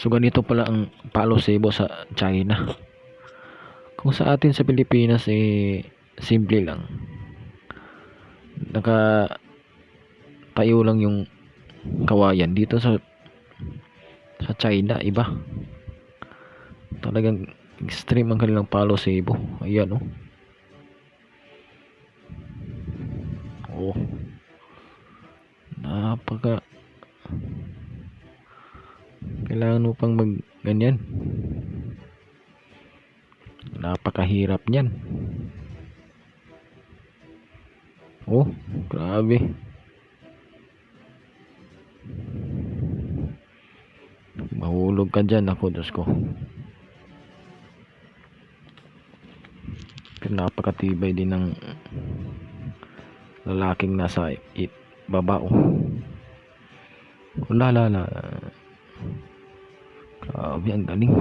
So ganito pala ang Palo Cebo sa China. Kung sa atin sa Pilipinas simple lang. Tayo lang yung kawayan. Dito sa China iba. Talagang extreme ang kanilang Palo Cebo. Ayan oh. Oh. Kailangan mo pang ganyan. Napakahirap niyan. Oh, grabe. Mahulog ka dyan ako, Diyos ko. Pero napakatibay din ng lalaking nasa baba oh. Grabe, ang galing.